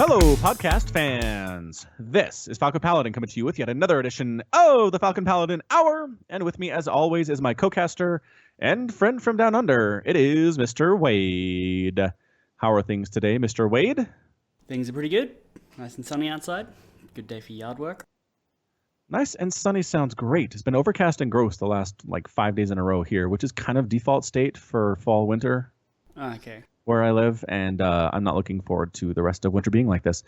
Hello, podcast fans. This is Falcon Paladin coming to you with yet another edition of the Falcon Paladin Hour. And with me, as always, is my co-caster and friend from down under. It is Mr. Wade. How are things today, Mr. Wade? Things are pretty good. Nice and sunny outside. Good day for yard work. Nice and sunny sounds great. It's been overcast and gross the last 5 days in a row here, which is kind of default state for fall, winter. Okay. Where I live, and I'm not looking forward to the rest of winter being like this.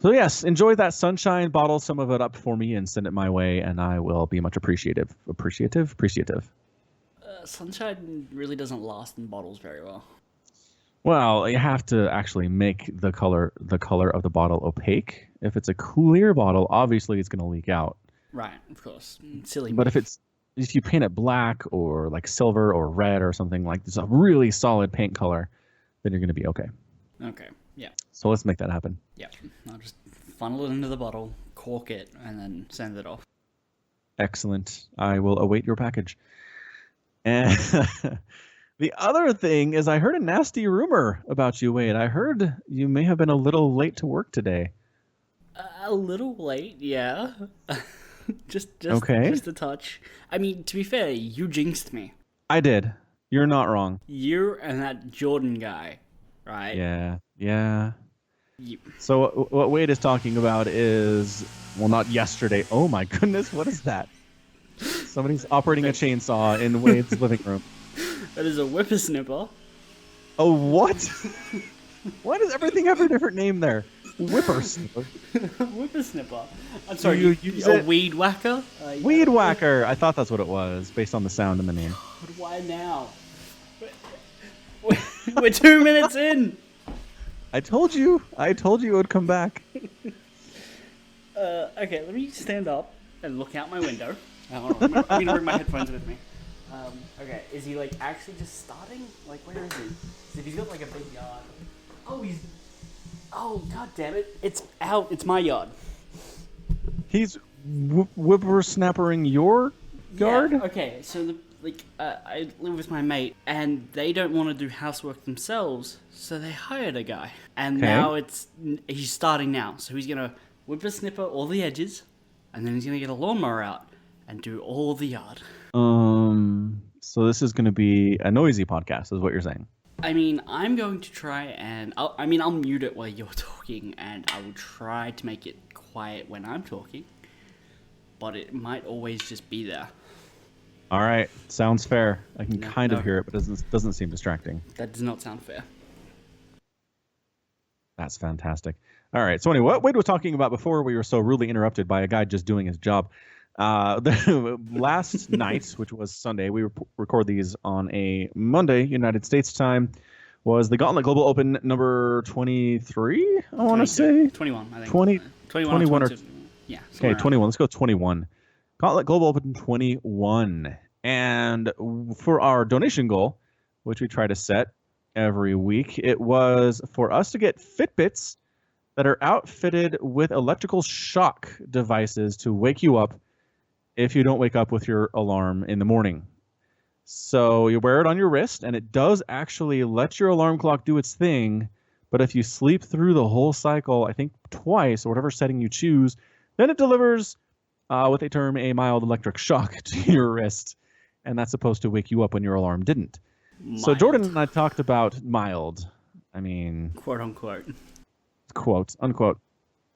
So yes, enjoy that sunshine, bottle some of it up for me and send it my way, and I will be much appreciative. Appreciative? Sunshine really doesn't last in bottles very well. Well, you have to actually make the color of the bottle opaque. If it's a clear bottle, obviously it's going to leak out. Right, of course. Silly. But if you paint it black or like silver or red or something like this, a really solid paint color, then you're going to be okay. Okay, yeah. So let's make that happen. Yeah, I'll just funnel it into the bottle, cork it, and then send it off. Excellent. I will await your package. And the other thing is I heard a nasty rumor about you, Wade. I heard you may have been a little late to work today. A little late, yeah. just a touch. I mean, to be fair, you jinxed me. I did. You're not wrong. You and that Jordan guy, right? Yeah. So what Wade is talking about is, well, not yesterday. Oh my goodness, what is that? Somebody's operating a chainsaw in Wade's living room. That is a whippersnipper. Oh, what? Why does everything have a different name there? Whippersnipper. Whippersnipper. I'm sorry, a weed whacker? Weed whacker. I thought that's what it was, based on the sound in the name. But why now? We're 2 minutes in. I told you it would come back. Okay, let me stand up and look out my window. I'm gonna bring my headphones with me. Okay, is he actually just starting? Where is he? He's got a big yard. Oh, god damn it! It's out. It's my yard. He's whippersnappering your yard? Yeah, okay, so I live with my mate, and they don't want to do housework themselves, so they hired a guy. And now he's starting now, so he's gonna whippersnipper all the edges, and then he's gonna get a lawnmower out and do all the yard. So this is gonna be a noisy podcast, is what you're saying? I mean, I'm going to try and I'll mute it while you're talking, and I will try to make it quiet when I'm talking, but it might always just be there. All right, sounds fair. I can kind of hear it, but it doesn't seem distracting. That does not sound fair. That's fantastic. All right, so anyway, what Wade was talking about before we were so rudely interrupted by a guy just doing his job. Last night, which was Sunday, we record these on a Monday, United States time, was the Gauntlet Global Open number 23, I want to say? 21, I think. 21 or... Yeah. Okay, 21. Let's go 21. Gauntlet Global Open 21. And for our donation goal, which we try to set every week, it was for us to get Fitbits that are outfitted with electrical shock devices to wake you up if you don't wake up with your alarm in the morning. So you wear it on your wrist, and it does actually let your alarm clock do its thing. But if you sleep through the whole cycle, I think twice, or whatever setting you choose, then it delivers what they term a mild electric shock to your wrist. And that's supposed to wake you up when your alarm didn't. Mild. So Jordan and I talked about mild. I mean... quote, unquote. Quote, unquote.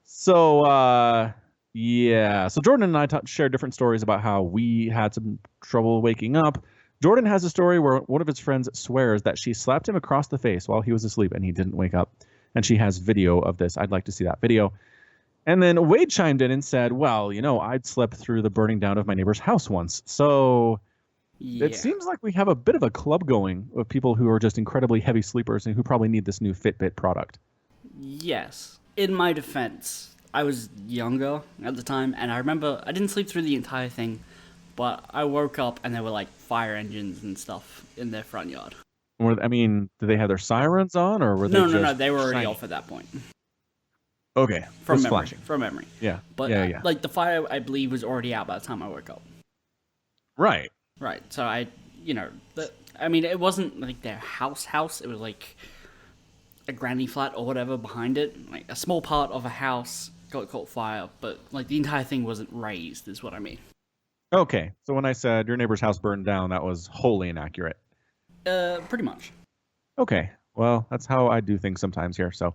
So, yeah. So Jordan and I shared different stories about how we had some trouble waking up. Jordan has a story where one of his friends swears that she slapped him across the face while he was asleep and he didn't wake up. And she has video of this. I'd like to see that video. And then Wade chimed in and said, well, I'd slept through the burning down of my neighbor's house once. So It seems like we have a bit of a club going of people who are just incredibly heavy sleepers and who probably need this new Fitbit product. Yes. In my defense, I was younger at the time, and I remember I didn't sleep through the entire thing, but I woke up and there were fire engines and stuff in their front yard. Did they have their sirens on, or were they No, they were already off at that point. Okay. From memory. Flashing. From memory. Yeah. But yeah. the fire, I believe, was already out by the time I woke up. Right. Right. So it wasn't their house. It was a granny flat or whatever behind it. Like a small part of a house got caught fire, but like the entire thing wasn't razed, is what I mean. Okay, so when I said your neighbor's house burned down, that was wholly inaccurate. Pretty much. Okay, well, that's how I do things sometimes here, so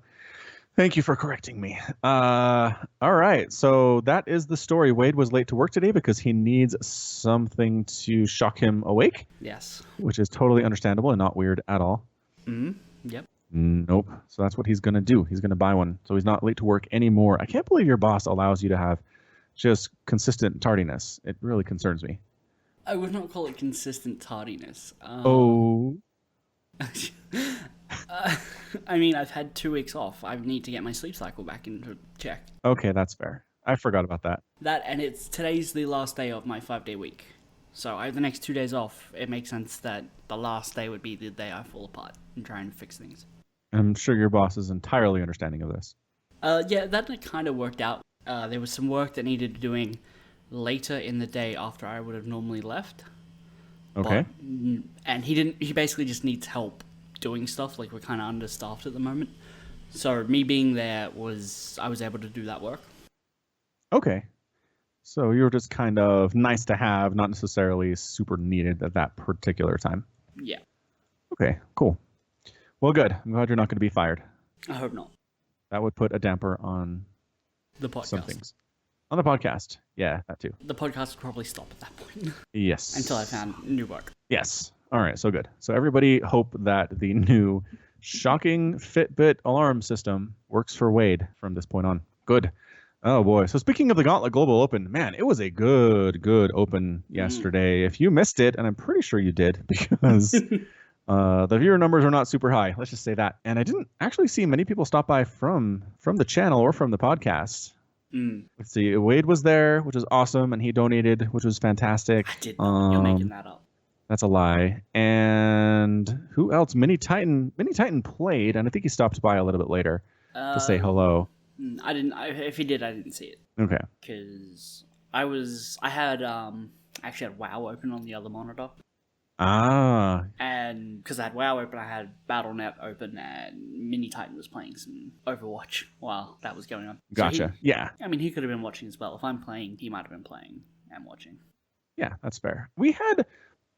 thank you for correcting me. All right, so that is the story. Wade was late to work today because he needs something to shock him awake. Yes. Which is totally understandable and not weird at all. Yep. Nope. So that's what he's going to do. He's going to buy one. So he's not late to work anymore. I can't believe your boss allows you to have just consistent tardiness. It really concerns me. I would not call it consistent tardiness. Oh. I mean, I've had 2 weeks off. I need to get my sleep cycle back into check. Okay, that's fair. I forgot about that. That, and today's the last day of my 5-day week. So I have the next 2 days off. It makes sense that the last day would be the day I fall apart and try and fix things. I'm sure your boss is entirely understanding of this. Yeah, that kind of worked out. There was some work that needed doing later in the day after I would have normally left. Okay. And he basically just needs help doing stuff. Like, we're kind of understaffed at the moment. So me being there I was able to do that work. Okay. So you were just kind of nice to have, not necessarily super needed at that particular time. Yeah. Okay, cool. Well, good. I'm glad you're not going to be fired. I hope not. That would put a damper on The podcast. some things. On the podcast. Yeah, that too. The podcast would probably stop at that point. Yes. Until I found new work. Yes. All right, so good. So everybody hope that the new shocking Fitbit alarm system works for Wade from this point on. Good. Oh, boy. So speaking of the Gauntlet Global Open, man, it was a good open yesterday. If you missed it, and I'm pretty sure you did because the viewer numbers are not super high. Let's just say that. And I didn't actually see many people stop by from the channel or from the podcast. Let's see. Wade was there, which was awesome, and he donated, which was fantastic. I did not. You're making that up. That's a lie. And who else? Mini Titan played, and I think he stopped by a little bit later to say hello. I didn't. If he did, I didn't see it. Okay. Because I had actually had WoW open on the other monitor. Ah. And because I had WoW open, I had BattleNet open, and Mini Titan was playing some Overwatch while that was going on. Gotcha. Yeah. I mean, he could have been watching as well. If I'm playing, he might have been playing and watching. Yeah, that's fair. We had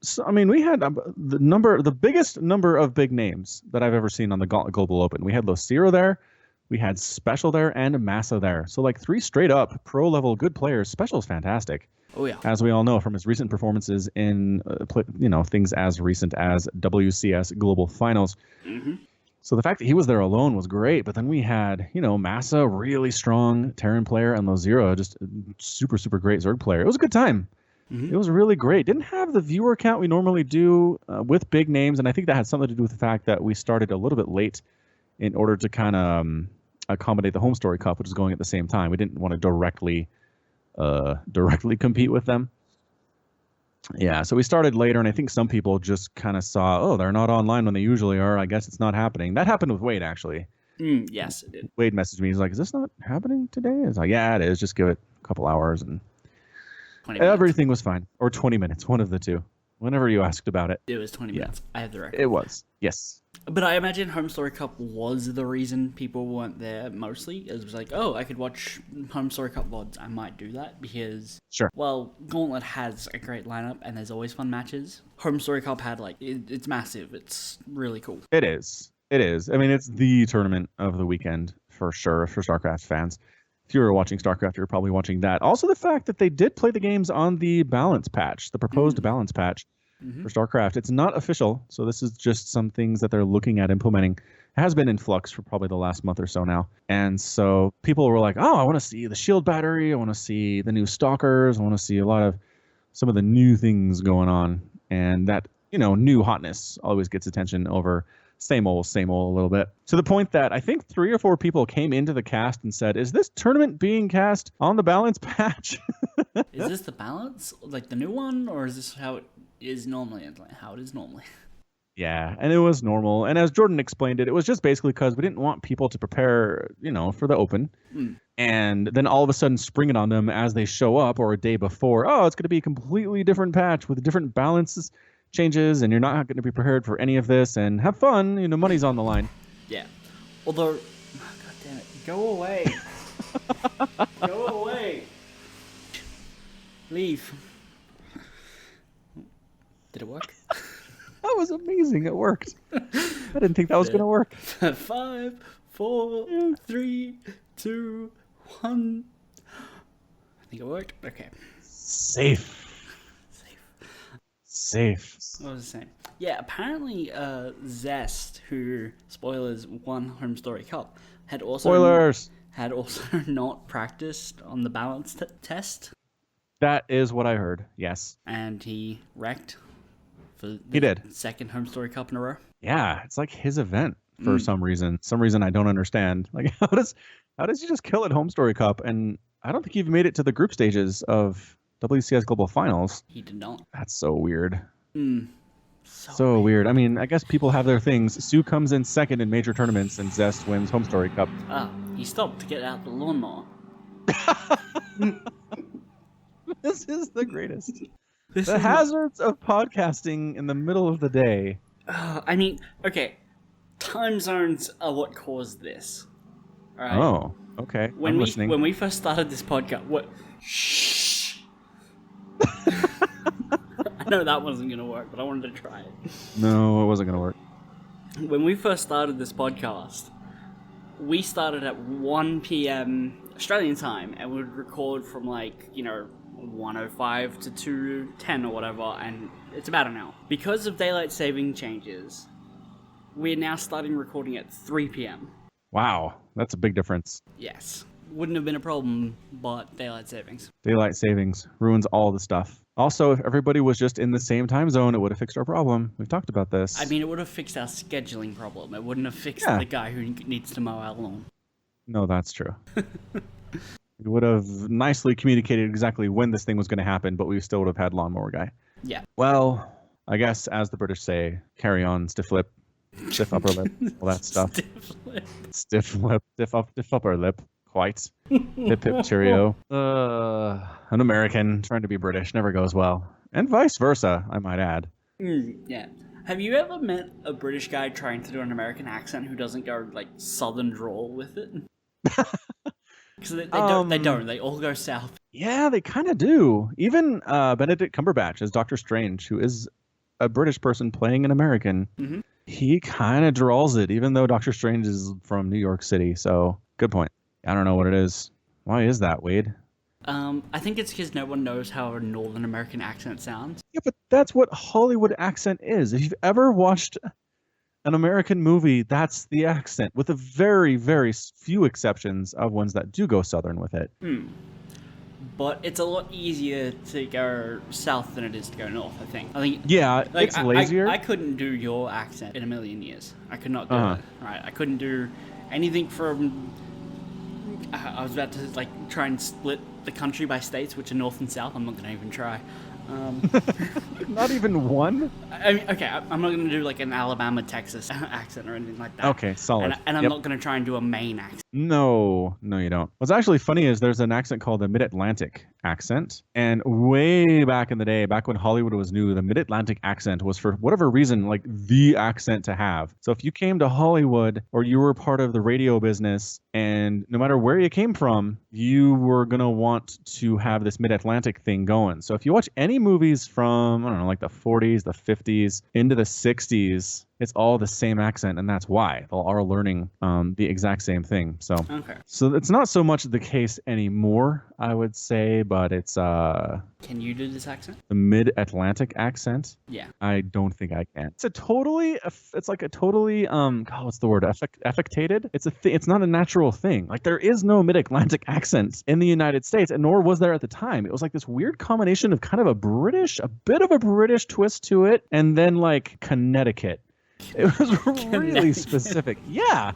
the biggest number of big names that I've ever seen on the Gauntlet Global Open. We had Lucero there, we had Special there, and Massa there. So like 3 straight up pro level good players. Special's fantastic. Oh yeah. As we all know from his recent performances in things as recent as WCS Global Finals. So the fact that he was there alone was great. But then we had Massa, really strong Terran player, and Lucero, just super great Zerg player. It was a good time. It was really great. Didn't have the viewer count we normally do with big names, and I think that had something to do with the fact that we started a little bit late in order to kind of accommodate the Home Story Cup, which is going at the same time. We didn't want to directly compete with them. Yeah, so we started later, and I think some people just kind of saw, oh, they're not online when they usually are. I guess it's not happening. That happened with Wade, actually. Yes, it did. Wade messaged me. He's like, is this not happening today? I was like, yeah, it is. Just give it a couple hours, and everything was fine. Or 20 minutes, one of the two. Whenever you asked about it. It was 20 minutes. I have the record. It was, yes. But I imagine Home Story Cup was the reason people weren't there mostly. It was like, oh, I could watch Home Story Cup VODs. I might do that because, sure. Well, Gauntlet has a great lineup and there's always fun matches. Home Story Cup had it's massive. It's really cool. It is. I mean, it's the tournament of the weekend for sure for StarCraft fans. If you were watching StarCraft, you're probably watching that. Also, the fact that they did play the games on the balance patch, the proposed balance patch for StarCraft. It's not official, so this is just some things that they're looking at implementing. It has been in flux for probably the last month or so now. And so people were like, oh, I want to see the shield battery. I want to see the new stalkers. I want to see some of the new things going on. And that, new hotness always gets attention over same old a little bit, to the point that I think 3 or 4 people came into the cast and said, is this tournament being cast on the balance patch? Is this the balance, like the new one, or is this how it is normally? How it is normally? Yeah, and it was normal. And as Jordan explained it, it was just basically because we didn't want people to prepare, for the open. And then all of a sudden spring it on them as they show up, or a day before. Oh, it's going to be a completely different patch with different balances changes, and you're not going to be prepared for any of this, and have fun. Money's on the line. Yeah. Although, God damn it, go away. Go away. Leave. Did it work? That was amazing. It worked. I didn't think that was going to work. 5, 4, 3, 2, 1. I think it worked. Okay. Safe. What was I saying? Yeah, apparently Zest, who, spoilers, won Home Story Cup, had also not practiced on the balance test. That is what I heard, yes. And he wrecked for he did. Second Home Story Cup in a row. Yeah, it's like his event for some reason. Some reason I don't understand. Like, how does he just kill at Home Story Cup? And I don't think he even made it to the group stages of WCS Global Finals. He did not. That's so weird. So weird. I mean, I guess people have their things. Sue comes in second in major tournaments, and Zest wins Home Story Cup. He stopped to get out the lawnmower. This is the greatest. The hazards of podcasting in the middle of the day. I mean, okay. Time zones are what caused this. All right? Oh, okay. I'm listening. When we first started this podcast, what? Shh. I know that wasn't going to work, but I wanted to try it. No, it wasn't going to work. When we first started this podcast, we started at 1 p.m. Australian time, and we would record from 1:05 to 2:10 or whatever, and it's about an hour. Because of daylight saving changes, we're now starting recording at 3 p.m. Wow, that's a big difference. Yes. Wouldn't have been a problem, but daylight savings. Daylight savings ruins all the stuff. Also, if everybody was just in the same time zone, it would have fixed our problem. We've talked about this. I mean, it would have fixed our scheduling problem. It wouldn't have fixed the guy who needs to mow our lawn. No, that's true. We would have nicely communicated exactly when this thing was going to happen, but we still would have had lawnmower guy. Yeah. Well, I guess, as the British say, carry on, stiff lip, stiff upper lip, all that stuff. Stiff lip, stiff upper lip. Quite. Hip hip cheerio. An American trying to be British never goes well. And vice versa, I might add. Yeah. Have you ever met a British guy trying to do an American accent who doesn't go, southern drawl with it? Because they don't. They all go south. Yeah, they kind of do. Even Benedict Cumberbatch as Doctor Strange, who is a British person playing an American, he kind of drawls it, even though Doctor Strange is from New York City. So, good point. I don't know what it is. Why is that, Wade? I think it's because no one knows how a Northern American accent sounds. Yeah, but that's what Hollywood accent is. If you've ever watched an American movie, that's the accent, with a very, very few exceptions of ones that do go Southern with it. But it's a lot easier to go south than it is to go north, I think. Yeah, it's lazier. I couldn't do your accent in a million years. I could not do it. Right? I couldn't do anything from... I was about to try and split the country by states, which are north and south. I'm not going to even try. Not even one? I mean, okay, I'm not going to do an Alabama, Texas accent or anything like that. Okay, solid. And I'm not going to try and do a Maine accent. No, you don't. What's actually funny is there's an accent called the Mid-Atlantic accent. And way back in the day, back when Hollywood was new, the Mid-Atlantic accent was, for whatever reason, the accent to have. So if you came to Hollywood or you were part of the radio business, and no matter where you came from, you were going to want to have this Mid-Atlantic thing going. So if you watch any movies from, I don't know, the 40s, the 50s, into the 60s, it's all the same accent, and that's why they'll all learning the exact same thing. So, So it's not so much the case anymore, I would say, but it's Can you do this accent? The Mid-Atlantic accent? Yeah. I don't think I can. It's like a totally what's the word? Affectated? It's not a natural thing. There is no Mid-Atlantic accent in the United States, and nor was there at the time. It was this weird combination of kind of a bit of a British twist to it, and then Connecticut. It was really specific. Yeah.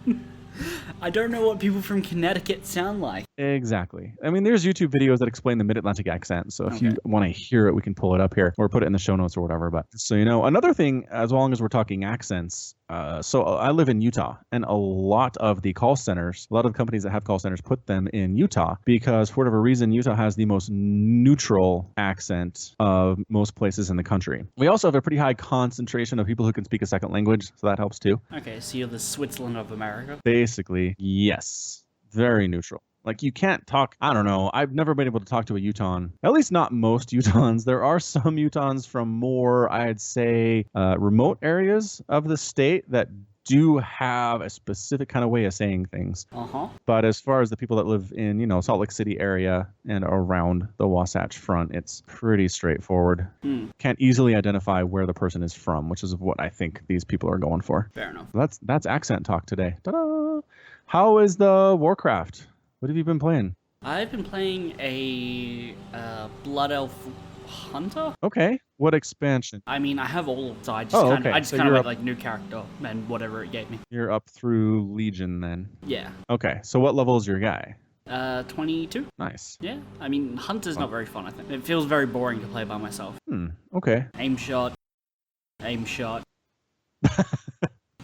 I don't know what people from Connecticut sound like. Exactly. I mean, there's YouTube videos that explain the Mid-Atlantic accent. So if you want to hear it, we can pull it up here or put it in the show notes or whatever. But so you know, another thing, as long as we're talking accents, So I live in Utah, and a lot of the call centers, a lot of the companies that have call centers put them in Utah because for whatever reason, Utah has the most neutral accent of most places in the country. We also have a pretty high concentration of people who can speak a second language, so that helps too. Okay, so you're the Switzerland of America. Basically, yes. Very neutral. Like you can't talk, I don't know. I've never been able to talk to a Utahn. At least not most Utahns. There are some Utahns from more, I'd say, remote areas of the state that do have a specific kind of way of saying things. But as far as the people that live in, Salt Lake City area and around the Wasatch Front, it's pretty straightforward. Can't easily identify where the person is from, which is what I think these people are going for. Fair enough. That's accent talk today. Ta-da! How is the Warcraft? What have you been playing? I've been playing a Blood Elf Hunter. Okay. What expansion? I mean, I have all, so I just kind of went like new character and whatever it gave me. You're up through Legion then. Yeah. Okay. So what level is your guy? 22. Nice. Yeah. I mean, Hunter's not very fun, I think. It feels very boring to play by myself. Okay. Aim shot. Aim shot.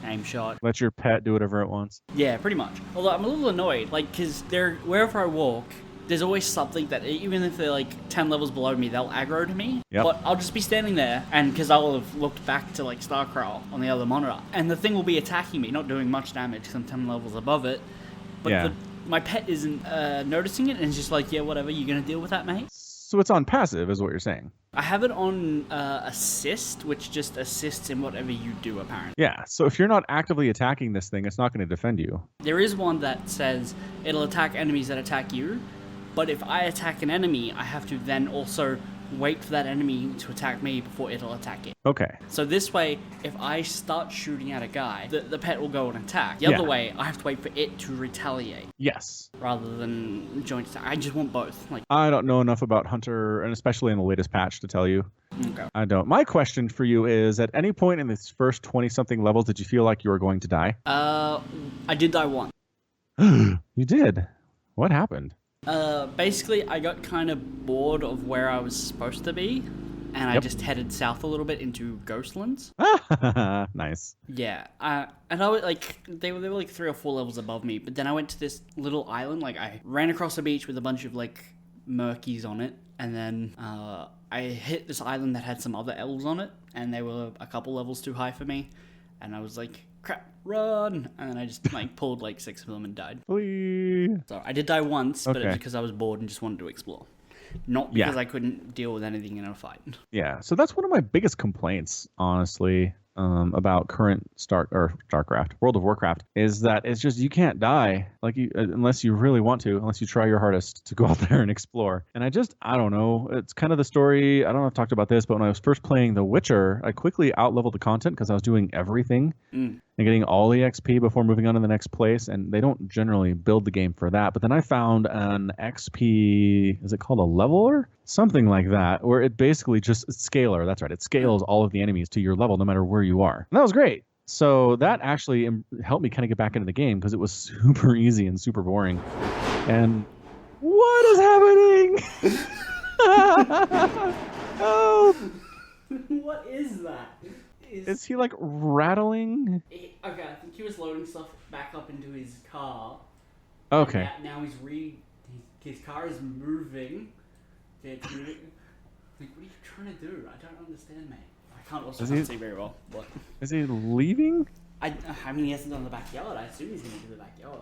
Aim shot. Let your pet do whatever it wants. Yeah, pretty much. Although I'm a little annoyed, like, because wherever I walk, there's always something that, even if they're like 10 levels below me, they'll aggro to me. Yep. But I'll just be standing there, and because I'll have looked back to like StarCraft on the other monitor, and the thing will be attacking me, not doing much damage because I'm 10 levels above it. But Yeah. my pet isn't noticing it, and it's just like, yeah, whatever, you're going to deal with that, mate? So it's on passive, is what you're saying. I have it on assist, which just assists in whatever you do, apparently. Yeah. So if you're not actively attacking this thing, it's not going to defend you. There is one that says it'll attack enemies that attack you, but if I attack an enemy, I have to then also wait for that enemy to attack me before it'll attack it. Okay. So this way, if I start shooting at a guy, the pet will go and attack. The other way, I have to wait for it to retaliate. Yes. Rather than joint attack. I just want both. Like, I don't know enough about Hunter, and especially in the latest patch, to tell you. Okay. I don't. My question for you is, at any point in this first 20-something levels, did you feel like you were going to die? I did die once. You did? What happened? Basically, I got kind of bored of where I was supposed to be, and I just headed south a little bit into Ghostlands. Nice. Yeah, and I was like, they were like 3 or 4 levels above me, but then I went to this little island, like I ran across a beach with a bunch of like murkies on it, and then I hit this island that had some other elves on it, and they were a couple levels too high for me, and I was like, crap, run, and then I just like pulled like 6 of them and died. Whee. So I did die once, but it Okay. was because I was bored and just wanted to explore. Not because I couldn't deal with anything in a fight. Yeah, so that's one of my biggest complaints, honestly, about current StarCraft, World of Warcraft, is that it's just you can't die like unless you really want to, unless you try your hardest to go out there and explore. And I don't know. It's kind of the story. I don't know if I've talked about this, but when I was first playing The Witcher, I quickly outleveled the content because I was doing everything and getting all the XP before moving on to the next place. And they don't generally build the game for that. But then I found an XP, is it called a leveler? Something like that, where it basically just scaler. That's right. It scales all of the enemies to your level, no matter where you are. And that was great. So that actually helped me kind of get back into the game because it was super easy and super boring. And what is happening? Oh, What is that? is he like rattling? Okay, I think he was loading stuff back up into his car. Okay. Now his car is moving. It's moving. Like, what are you trying to do? I don't understand, mate. I can't see very well. What? Is he leaving? I mean, he hasn't done the backyard. I assume he's going to do the backyard.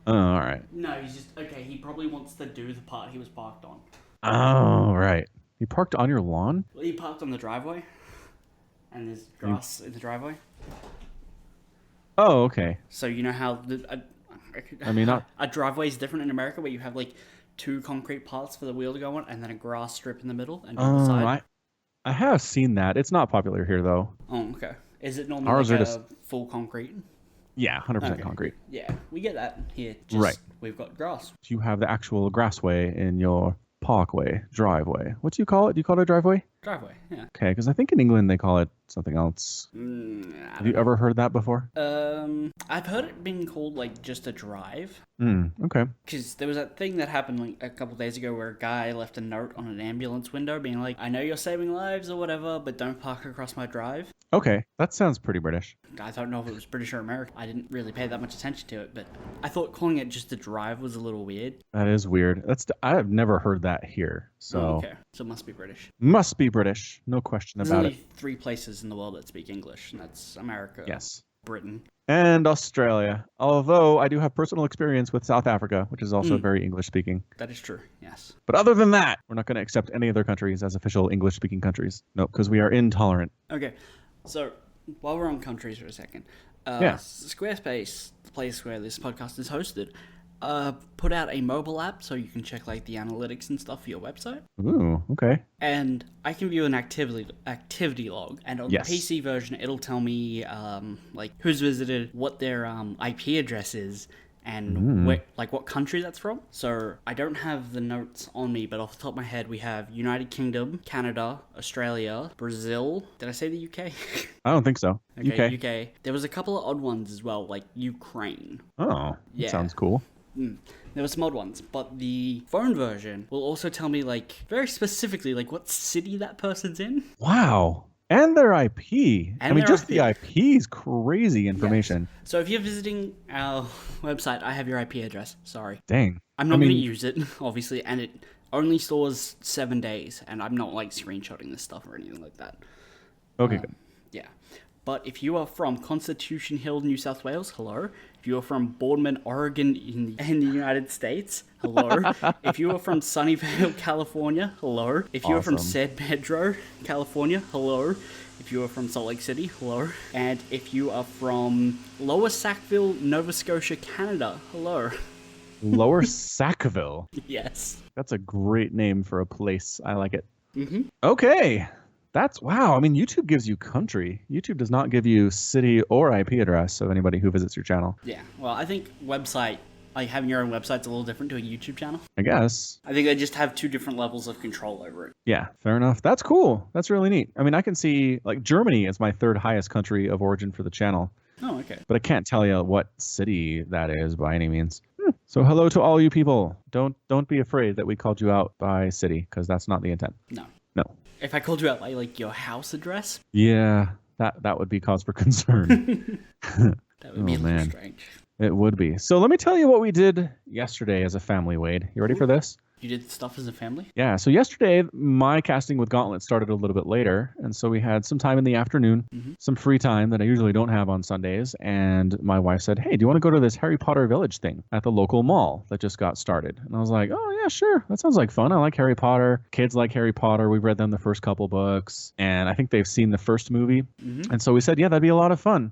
Oh, all right. No, he's just... Okay, he probably wants to do the part he was parked on. Oh, right. He parked on your lawn? Well, he parked on the driveway. And there's grass in the driveway. Oh, okay. So you know how... a driveway is different in America where you have, like, 2 concrete parts for the wheel to go on and then a grass strip in the middle and on the side. I have seen that. It's not popular here, though. Oh, okay. Is it normally Ours like are a just... full concrete? Yeah, 100% Okay. concrete. Yeah, we get that here. Right. We've got grass. You have the actual grassway in your parkway, driveway. What do you call it? Do you call it a driveway? Driveway, yeah. Okay, because I think in England they call it something else. Have you ever heard that before? I've heard it being called, like, just a drive. Okay. Because there was that thing that happened, like, a couple days ago where a guy left a note on an ambulance window being like, I know you're saving lives or whatever, but don't park across my drive. Okay, that sounds pretty British. I don't know if it was British or American. I didn't really pay that much attention to it, but I thought calling it just the drive was a little weird. That is weird. I have never heard that here. So okay. So it must be British. Must be British. No question There's about only it. 3 places in the world that speak English, and that's America, Yes. Britain, and Australia. Although I do have personal experience with South Africa, which is also very English speaking. That is true, yes. But other than that, we're not going to accept any other countries as official English speaking countries. Nope, because we are intolerant. Okay, so while we're on countries for a second, Squarespace, the place where this podcast is hosted, put out a mobile app so you can check like the analytics and stuff for your website. Ooh, okay. And I can view an activity log, and on Yes. the PC version, it'll tell me like who's visited, what their IP address is, and what country that's from. So I don't have the notes on me, but off the top of my head, we have United Kingdom, Canada, Australia, Brazil. Did I say the UK? I don't think so. Okay, UK. UK. There was a couple of odd ones as well, like Ukraine. Oh, Yeah. that sounds cool. There were some odd ones, but the phone version will also tell me, like, very specifically, like, what city that person's in. Wow. And their IP. And I mean, their just the IP is crazy information. Yes. So if you're visiting our website, I have your IP address. Sorry. Dang. I'm not going to use it, obviously, and it only stores 7 days, and I'm not, like, screenshotting this stuff or anything like that. Okay, good. Yeah. But if you are from Constitution Hill, New South Wales, hello. If you are from Boardman, Oregon in the United States, hello. If you are from Sunnyvale, California, hello. If you are from San Pedro, California, hello. If you are from Salt Lake City, hello. And if you are from Lower Sackville, Nova Scotia, Canada, hello. Lower Sackville. Yes. That's a great name for a place. I like it. Mm-hmm. Okay. That's wow. I mean, YouTube gives you country. YouTube does not give you city or IP address of anybody who visits your channel. Yeah. Well, I think website, like having your own website's a little different to a YouTube channel. I guess. I think they just have 2 different levels of control over it. Yeah, fair enough. That's cool. That's really neat. I mean, I can see like Germany is my 3rd highest country of origin for the channel. Oh, okay. But I can't tell you what city that is by any means. So hello to all you people. Don't be afraid that we called you out by city, because that's not the intent. No. No. If I called you out by like your house address, Yeah, that would be cause for concern. that would be a little strange. It would be. So let me tell you what we did yesterday as a family, Wade. You ready for this? You did stuff as a family? Yeah, so yesterday, my casting with Gauntlet started a little bit later, and so we had some time in the afternoon, some free time that I usually don't have on Sundays, and my wife said, hey, do you want to go to this Harry Potter Village thing at the local mall that just got started? And I was like, oh, yeah, sure. That sounds like fun. I like Harry Potter. Kids like Harry Potter. We've read them the first couple books, and I think they've seen the first movie. And so we said, yeah, that'd be a lot of fun.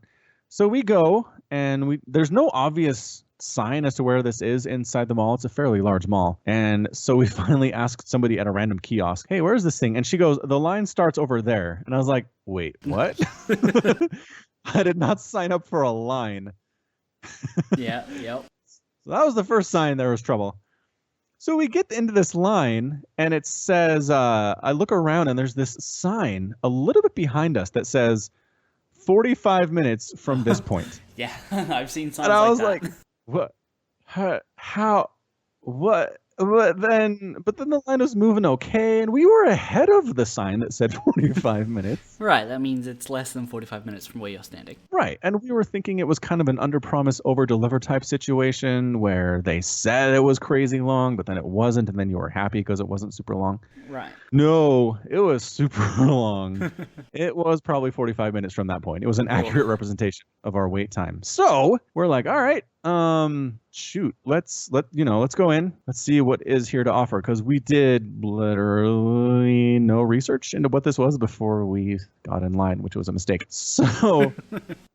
So we go, and there's no obvious sign as to where this is inside the mall. It's a fairly large mall. And so we finally asked somebody at a random kiosk, hey, where's this thing? And she goes, the line starts over there. And I was like, wait, what? I did not sign up for a line. Yeah, yep. So that was the first sign there was trouble. So we get into this line, and it says, I look around, and there's this sign a little bit behind us that says 45 minutes from this point. Yeah, I've seen signs and I like was that. like, what? How? What? But then the line was moving okay, and we were ahead of the sign that said 45 minutes. Right, that means it's less than 45 minutes from where you're standing. Right, and we were thinking it was kind of an under-promise, over-deliver type situation where they said it was crazy long, but then it wasn't, and then you were happy because it wasn't super long. Right. No, it was super long. It was probably 45 minutes from that point. It was an accurate representation of our wait time. So we're like, all right, shoot, let's go in. Let's see what is here to offer, because we did literally no research into what this was before we got in line, which was a mistake. So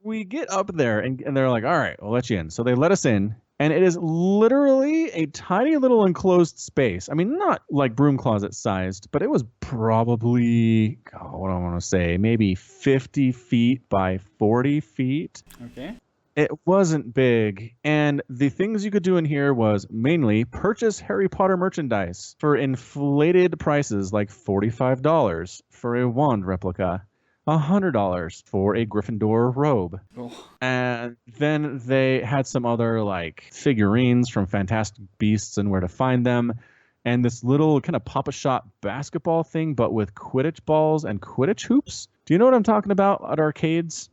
we get up there, and they're like, all right, we'll let you in. So they let us in. And it is literally a tiny little enclosed space. I mean, not like broom closet sized, but it was probably, what do I want to say, maybe 50 feet by 40 feet. Okay. It wasn't big. And the things you could do in here was mainly purchase Harry Potter merchandise for inflated prices, like $45 for a wand replica. $100 for a Gryffindor robe. Oh. And then they had some other like figurines from Fantastic Beasts and Where to Find Them. and this little kind of Pop-A-Shot basketball thing, but with Quidditch balls and Quidditch hoops. Do you know what I'm talking about at arcades?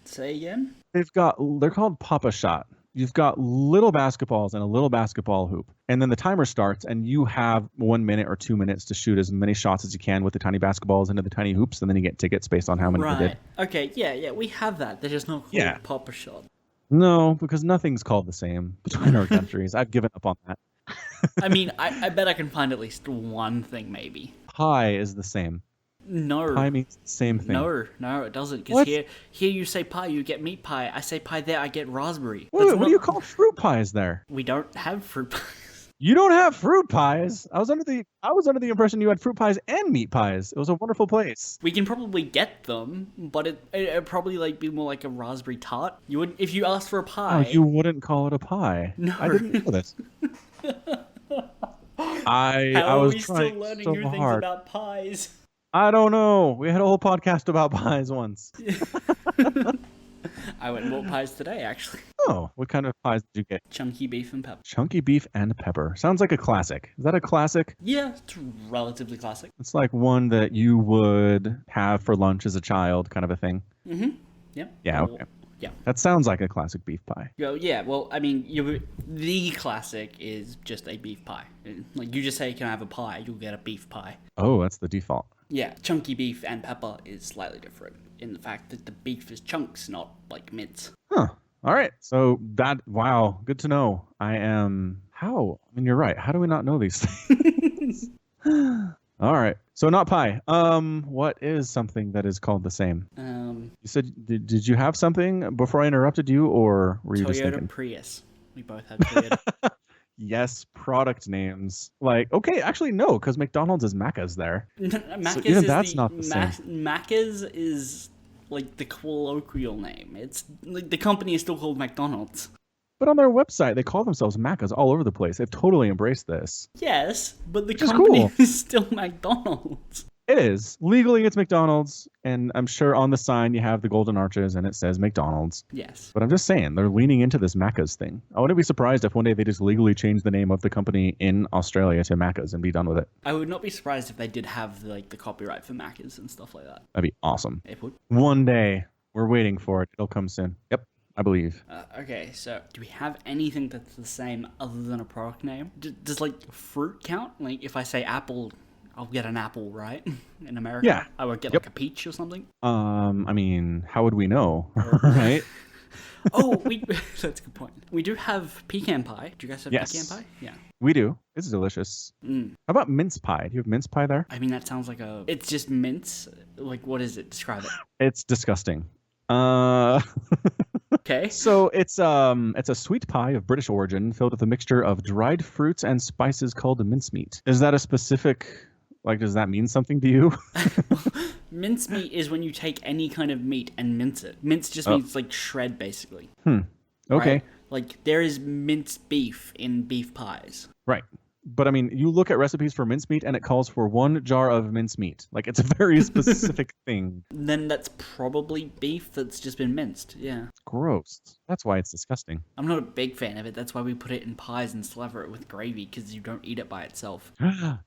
Say again? They're called Pop-A-Shot. You've got little basketballs and a little basketball hoop. And then the timer starts and you have 1 minute or 2 minutes to shoot as many shots as you can with the tiny basketballs into the tiny hoops, and then you get tickets based on how many you did. Okay, yeah, we have that. They're just not called Pop-A-Shot. No, because nothing's called the same between our countries. I've given up on that. I mean, I bet I can find at least one thing, maybe. Pie is the same. No. Pie means the same thing. No, it doesn't. Because here you say pie, you get meat pie. I say pie there, I get raspberry. What do you call fruit pies there? We don't have fruit pies. You don't have fruit pies? I was under the impression you had fruit pies and meat pies. It was a wonderful place. We can probably get them, but it'd probably be more like a raspberry tart. You would if you asked for a pie. Oh, you wouldn't call it a pie. No. I didn't know this. I was trying still learning so new hard. things about pies? I don't know. We had a whole podcast about pies once. I went and bought pies today, actually. Oh, what kind of pies did you get? Chunky beef and pepper. Chunky beef and pepper. Sounds like a classic. Is that a classic? Yeah, it's relatively classic. It's like one that you would have for lunch as a child, kind of a thing. Mm-hmm. Yep. Yeah, okay. Yeah. That sounds like a classic beef pie. Well, I mean, the classic is just a beef pie. Like, you just say, can I have a pie? You'll get a beef pie. Oh, that's the default. Yeah, chunky beef and pepper is slightly different in the fact that the beef is chunks, not like mince. Huh. All right. So wow, good to know. I mean, you're right. How do we not know these things? All right. So not pie. What is something that is called the same? You said, did you have something before I interrupted you, or were you just thinking? Toyota Prius. We both have Toyota. Yes, product names. Like, okay, actually no, because McDonald's is Macca's there. Macca's so even that's not the same. Macca's is like the colloquial name. It's like the company is still called McDonald's. But on their website, they call themselves Macca's all over the place. They've totally embraced this. Yes, but the Which is company cool. is still McDonald's. It is. Legally, it's McDonald's, and I'm sure on the sign you have the golden arches and it says McDonald's. Yes. But I'm just saying, they're leaning into this Macca's thing. I wouldn't be surprised if one day they just legally change the name of the company in Australia to Macca's and be done with it. I would not be surprised if they did have like the copyright for Macca's and stuff like that. That'd be awesome. It would. One day. We're waiting for it. It'll come soon. Yep, I believe. Okay, so do we have anything that's the same other than a product name? Does like fruit count? Like if I say apple, I'll get an apple, right? In America? Yeah. I would get like a peach or something? I mean, how would we know, right? That's a good point. We do have pecan pie. Do you guys have pecan pie? Yeah. We do. It's delicious. Mm. How about mince pie? Do you have mince pie there? I mean, that sounds like it's just mince. Like, what is it? Describe it. It's disgusting. Okay. So it's a sweet pie of British origin filled with a mixture of dried fruits and spices called mincemeat. Is that a specific, like, does that mean something to you? Mincemeat is when you take any kind of meat and mince it. Mince just means like shred, basically. Okay. Right? Like there is minced beef in beef pies. Right. But I mean, you look at recipes for mincemeat and it calls for 1 jar of mincemeat. Like, it's a very specific thing. Then that's probably beef that's just been minced. Yeah. Gross. That's why it's disgusting. I'm not a big fan of it. That's why we put it in pies and slather it with gravy, because you don't eat it by itself.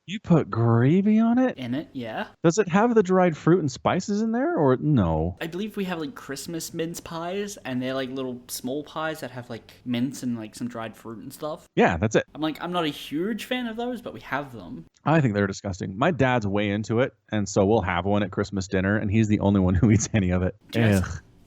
You put gravy on it? In it, yeah. Does it have the dried fruit and spices in there, or no? I believe we have like Christmas mince pies, and they're like little small pies that have like mince and like some dried fruit and stuff. Yeah, that's it. I'm not a huge fan of those, but we have them. I think they're disgusting. My dad's way into it, and so we'll have one at Christmas dinner, and he's the only one who eats any of it. Do you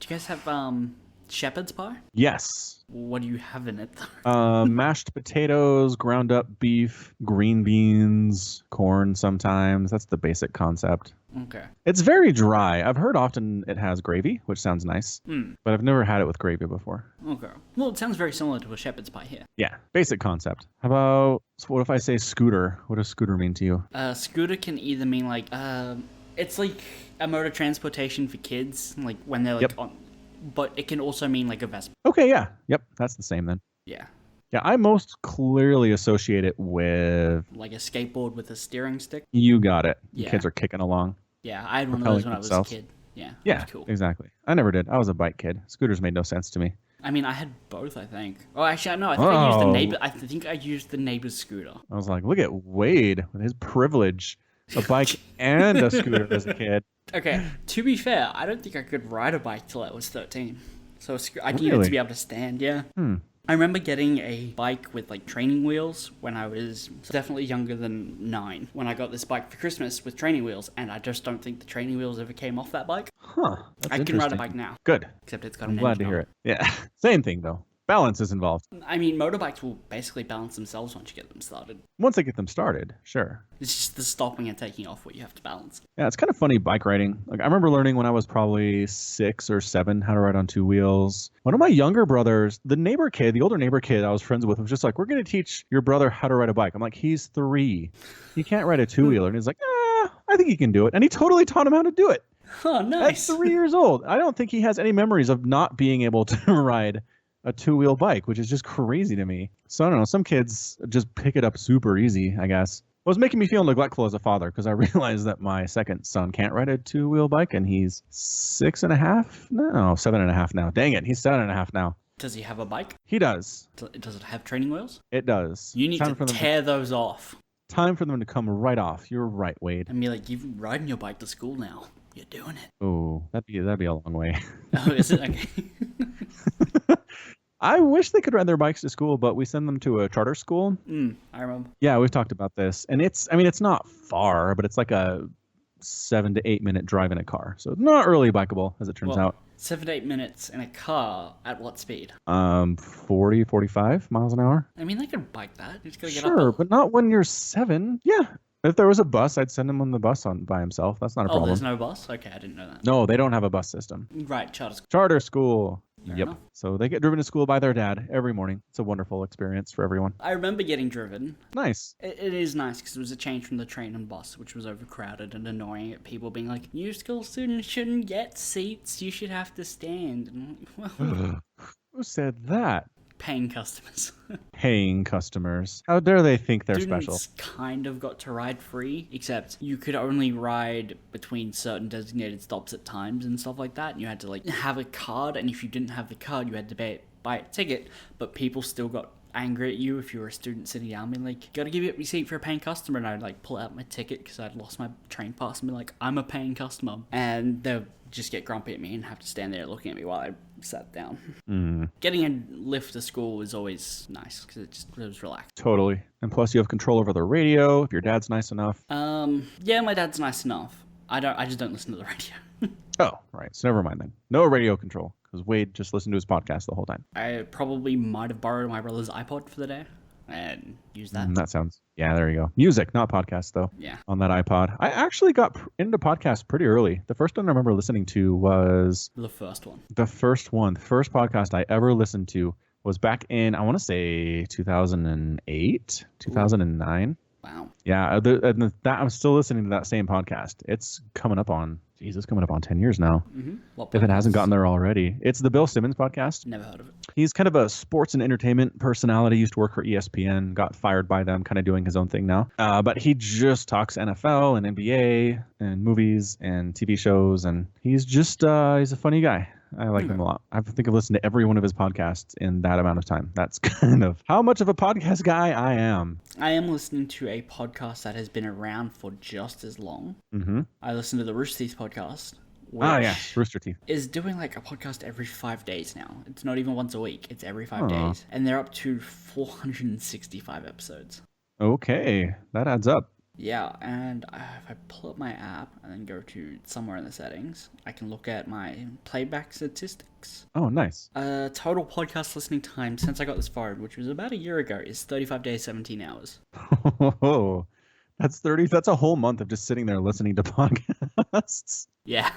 guys have shepherd's pie? Yes. What do you have in it, though? Mashed potatoes, ground up beef, green beans, corn sometimes. That's the basic concept. Okay. It's very dry. I've heard often it has gravy, which sounds nice, but I've never had it with gravy before. Okay. Well, it sounds very similar to a shepherd's pie here. Yeah, basic concept. How about, what if I say scooter? What does scooter mean to you? Scooter can either mean like, it's like a mode of transportation for kids, like when they're like on, but it can also mean like a Vespa. Okay, yeah. Yep, that's the same then. Yeah. Yeah, I most clearly associate it with... like a skateboard with a steering stick? You got it. Yeah. Kids are kicking along. Yeah, I had one of those when I was a kid. Yeah, Yeah, cool. exactly. I never did. I was a bike kid. Scooters made no sense to me. I mean, I had both, I think. Oh, actually, no, I think I used the neighbor's scooter. I was like, look at Wade with his privilege. A bike and a scooter as a kid. Okay, to be fair, I don't think I could ride a bike till I was 13. So I needed Really? to be able to stand, yeah. I remember getting a bike with like training wheels when I was definitely younger than 9. When I got this bike for Christmas with training wheels, and I just don't think the training wheels ever came off that bike. Huh. That's I can ride a interesting. bike now. Good. Except it's got I'm an glad engine to hear on it. Yeah. Same thing, though. Balance is involved. I mean, motorbikes will basically balance themselves once you get them started. Once I get them started, sure. It's just the stopping and taking off what you have to balance. Yeah, it's kind of funny bike riding. Like I remember learning when I was probably 6 or 7 how to ride on 2 wheels. One of my younger brothers, the older neighbor kid I was friends with, was just like, "We're going to teach your brother how to ride a bike." I'm like, "He's 3. He can't ride a 2-wheeler." And he's like, I think he can do it." And he totally taught him how to do it. Oh, nice. At 3 years old. I don't think he has any memories of not being able to ride a 2-wheel bike, which is just crazy to me. So I don't know. Some kids just pick it up super easy, I guess. It was making me feel neglectful as a father because I realized that my second son can't ride a 2-wheel bike, and he's 6.5? No, 7.5 now. Dang it. He's 7.5 now. Does he have a bike? He does. Does it have training wheels? It does. You need to tear those off. Time for them to come right off. You're right, Wade. I mean, like, you're riding your bike to school now. You're doing it. Oh, that'd be a long way. Oh, is it? Okay. I wish they could ride their bikes to school, but we send them to a charter school. I remember. Yeah, we've talked about this. And it's not far, but it's like a 7 to 8 minute drive in a car. So it's not really bikeable, as it turns out. 7 to 8 minutes in a car at what speed? 40, 45 miles an hour. I mean, they could bike that. You just gotta get Sure, but not when you're 7. Yeah. If there was a bus, I'd send him on the bus by himself. That's not a problem. Oh, there's no bus? Okay, I didn't know that. No, they don't have a bus system. Right, charter school. Charter school. Fair Yep. enough. So they get driven to school by their dad every morning. It's a wonderful experience for everyone. I remember getting driven. Nice. It is nice because it was a change from the train and bus, which was overcrowded and annoying at people being like, "New school students shouldn't get seats. You should have to stand." And I'm like, well, Who said that? paying customers. Paying customers. How dare they think they're special? Students kind of got to ride free, except you could only ride between certain designated stops at times and stuff like that. And you had to like have a card, and if you didn't have the card, you had to buy a ticket. But people still got angry at you if you were a student sitting down, being like, "Gotta give you a receipt for a paying customer." And I'd like pull out my ticket because I'd lost my train pass and be like, "I'm a paying customer," and they'll just get grumpy at me and have to stand there looking at me while I sat down. Getting a lift to school was always nice because it was relaxed. Totally. And plus, you have control over the radio if your dad's nice enough. Yeah, my dad's nice enough. I just don't listen to the radio. Oh, right. So never mind then. No radio control because Wade just listened to his podcast the whole time. I probably might have borrowed my brother's iPod for the day and used that. That sounds... Yeah, there you go. Music, not podcasts, though. Yeah. On that iPod. I actually got into podcasts pretty early. The first one I remember listening to was... The first one. The first one. The first podcast I ever listened to was back in, I want to say, 2008, 2009. Wow. Yeah, I'm still listening to that same podcast. It's coming up on 10 years now. If it hasn't gotten there already. It's the Bill Simmons podcast. Never heard of it. He's kind of a sports and entertainment personality. Used to work for ESPN, got fired by them, kind of doing his own thing now. But he just talks NFL and NBA and movies and TV shows, and he's just he's a funny guy. I like him a lot. I think I've listened to every one of his podcasts in that amount of time. That's kind of how much of a podcast guy I am. I am listening to a podcast that has been around for just as long. I listen to the Rooster Teeth podcast. Rooster Teeth. Is doing like a podcast every 5 days now. It's not even once a week. It's every 5 days. And they're up to 465 episodes. Okay, that adds up. Yeah, and if I pull up my app and then go to somewhere in the settings, I can look at my playback statistics. Oh, nice. Total podcast listening time since I got this phone, which was about a year ago, is 35 days, 17 hours. Oh, that's 30. That's a whole month of just sitting there listening to podcasts. Yeah.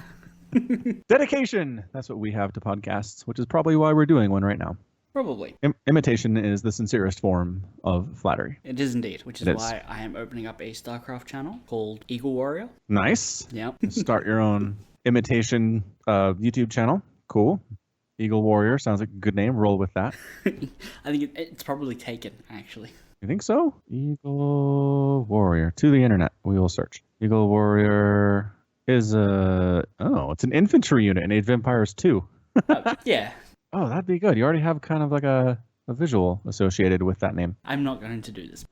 Dedication. That's what we have to podcasts, which is probably why we're doing one right now. Probably. Imitation is the sincerest form of flattery. It is indeed, which is why I am opening up a StarCraft channel called Eagle Warrior. Nice. Yep. Start your own imitation YouTube channel. Cool. Eagle Warrior sounds like a good name. Roll with that. I think it's probably taken, actually. You think so? Eagle Warrior. To the internet. We will search. Eagle Warrior is it's an infantry unit in Age of Empires 2. Yeah. Oh, that'd be good. You already have kind of like a visual associated with that name. I'm not going to do this.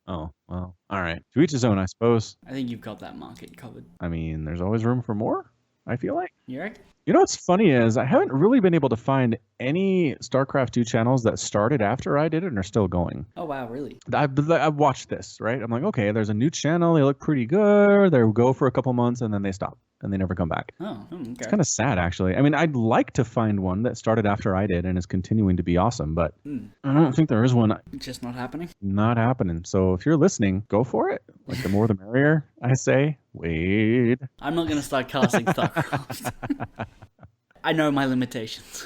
Oh, well, all right. To each his own, I suppose. I think you've got that market covered. I mean, there's always room for more, I feel like. You reckon? You know what's funny is I haven't really been able to find any StarCraft 2 channels that started after I did it and are still going. Oh, wow, really? I've watched this, right? I'm like, okay, there's a new channel. They look pretty good. They go for a couple months and then they stop and they never come back. Oh, okay. It's kind of sad, actually. I mean, I'd like to find one that started after I did and is continuing to be awesome, but I don't think there is one. It's just not happening? Not happening. So if you're listening, go for it. Like, the more the merrier, I say. Wait. I'm not going to start casting StarCraft. I know my limitations.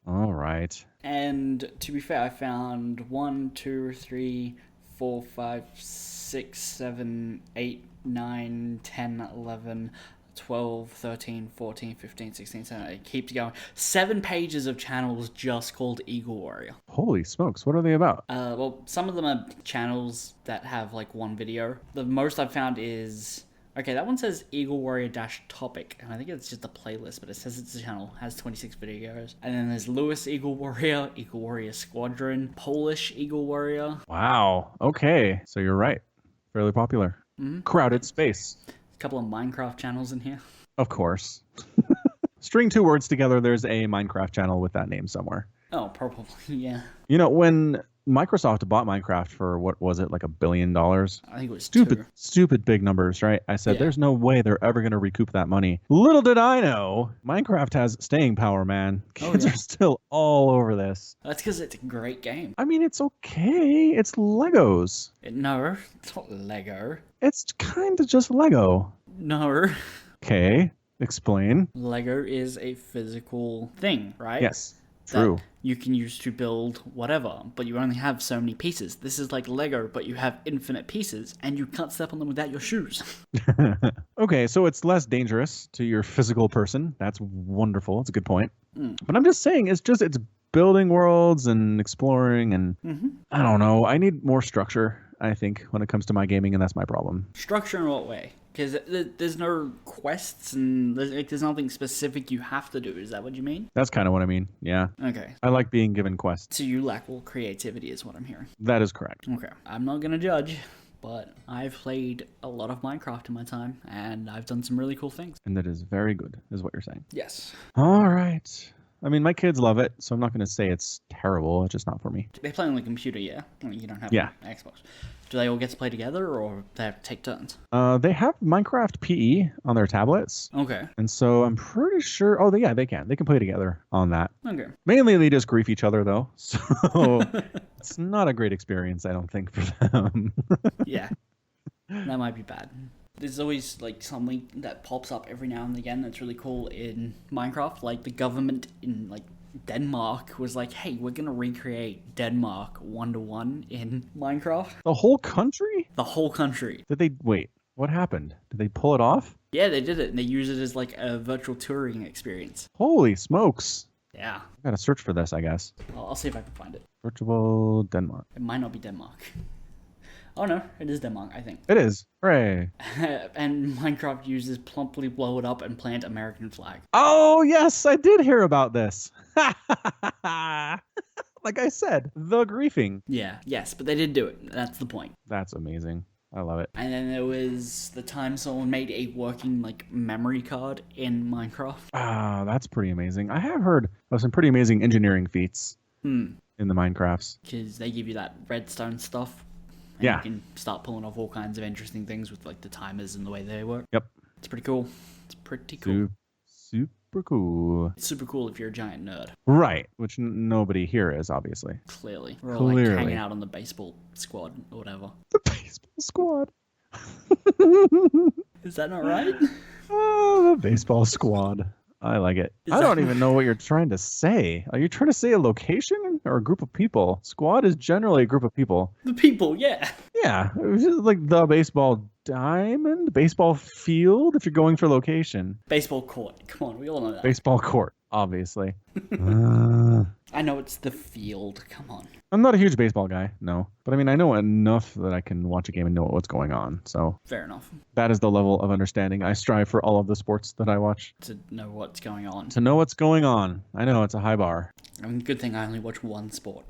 All right. And to be fair, I found 1, 2, 3, 4, 5, 6, 7, 8, 9, 10, 11, 12, 13, 14, 15, 16, 17. It keeps going. 7 pages of channels just called Eagle Warrior. Holy smokes. What are they about? Well, some of them are channels that have like one video. The most I've found is... Okay, that one says Eagle Warrior Topic, and I think it's just a playlist, but it says it's a channel, has 26 videos. And then there's Lewis Eagle Warrior Squadron, Polish Eagle Warrior. Wow. Okay. So you're right. Fairly popular. Mm-hmm. Crowded space. A couple of Minecraft channels in here. Of course. String 2 words together, there's a Minecraft channel with that name somewhere. Oh, probably, yeah. You know, when Microsoft bought Minecraft for, what was it, like $1 billion? I think it was Stupid big numbers, right? I said, There's no way they're ever going to recoup that money. Little did I know, Minecraft has staying power, man. Kids are still all over this. That's because it's a great game. I mean, it's okay. It's Legos. No, it's not Lego. It's kind of just Lego. No. Okay, explain. Lego is a physical thing, right? Yes. True. That you can use to build whatever, but you only have so many pieces. This is like Lego, but you have infinite pieces, and you can't step on them without your shoes. Okay, so it's less dangerous to your physical person. That's wonderful. That's a good point. But I'm just saying, it's building worlds and exploring, and I don't know. I need more structure, I think, when it comes to my gaming, and that's my problem. Structure in what way? Because there's no quests and there's nothing specific you have to do. Is that what you mean? That's kind of what I mean, yeah. Okay. I like being given quests. So you lack creativity is what I'm hearing. That is correct. Okay. I'm not going to judge, but I've played a lot of Minecraft in my time, and I've done some really cool things. And that is very good, is what you're saying. Yes. All right. I mean, my kids love it, so I'm not going to say it's terrible. It's just not for me. They play on the computer, yeah? I mean, you don't have an Xbox. Do they all get to play together, or they have to take turns? They have Minecraft PE on their tablets. Okay. And so I'm pretty sure... Oh, yeah, they can. They can play together on that. Okay. Mainly, they just grief each other, though. So it's not a great experience, I don't think, for them. Yeah. That might be bad. There's always like something that pops up every now and again that's really cool in Minecraft. Like the government in like Denmark was like, hey, we're going to recreate Denmark 1-to-1 in Minecraft. The whole country? The whole country. Did they... Wait, what happened? Did they pull it off? Yeah, they did it. And they use it as like a virtual touring experience. Holy smokes. Yeah. I gotta search for this, I guess. I'll see if I can find it. Virtual Denmark. It might not be Denmark. Oh no, it is Denmark, I think. It is. Hooray. And Minecraft uses plumply blow it up and plant American flag. Oh, yes, I did hear about this. Like I said, the griefing. Yeah, yes, but they did do it. That's the point. That's amazing. I love it. And then there was the time someone made a working like memory card in Minecraft. Ah, that's pretty amazing. I have heard of some pretty amazing engineering feats in the Minecrafts. Because they give you that redstone stuff. And you can start pulling off all kinds of interesting things with like the timers and the way they work. Yep. It's pretty cool. It's pretty cool. Super cool. It's super cool if you're a giant nerd. Right, which nobody here is, obviously. Clearly. We're all like hanging out on the baseball squad or whatever. The baseball squad. Is that not right? Oh, the baseball squad. I like it. I don't even know what you're trying to say. Are you trying to say a location or a group of people? Squad is generally a group of people. The people, yeah. Yeah, it was just like the baseball diamond, baseball field, if you're going for location. Baseball court. Come on, we all know that. Baseball court, obviously. I know it's the field. Come on. I'm not a huge baseball guy, no. But I mean, I know enough that I can watch a game and know what's going on. So Fair enough. that is the level of understanding I strive for all of the sports that I watch. To know what's going on. To know what's going on. I know, it's a high bar. I mean, good thing I only watch one sport.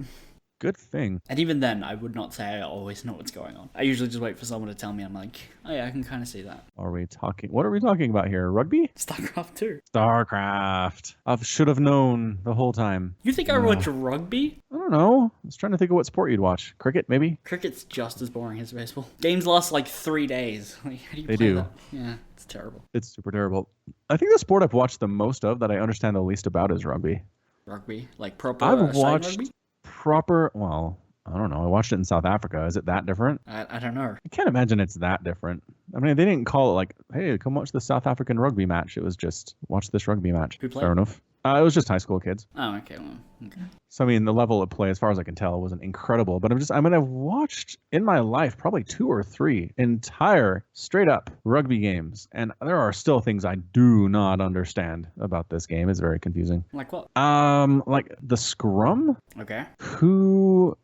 Good thing. And even then, I would not say I always know what's going on. I usually just wait for someone to tell me. I'm like, oh yeah, I can kind of see that. What are we talking about here? Rugby? StarCraft 2. StarCraft. I should have known the whole time. You think I watch rugby? I don't know. I was trying to think of what sport you'd watch. Cricket, maybe? Cricket's just as boring as baseball. Games last like 3 days. Like, how do you They play do. that? Yeah, it's terrible. It's super terrible. I think the sport I've watched the most of that I understand the least about is rugby. Rugby? Like proper I've shine watched rugby? proper, well, I don't know. I watched it in South Africa. Is it that different? I don't know. I can't imagine it's that different. I mean, they didn't call it like, hey, come watch the South African rugby match. It was just, watch this rugby match. Who played? Fair enough. It was just high school kids. Oh, okay. Well, okay. So, I mean, the level of play, as far as I can tell, wasn't incredible. But I've watched in my life probably 2 or 3 entire straight up rugby games. And there are still things I do not understand about this game. It's very confusing. Like what? Like the scrum? Okay.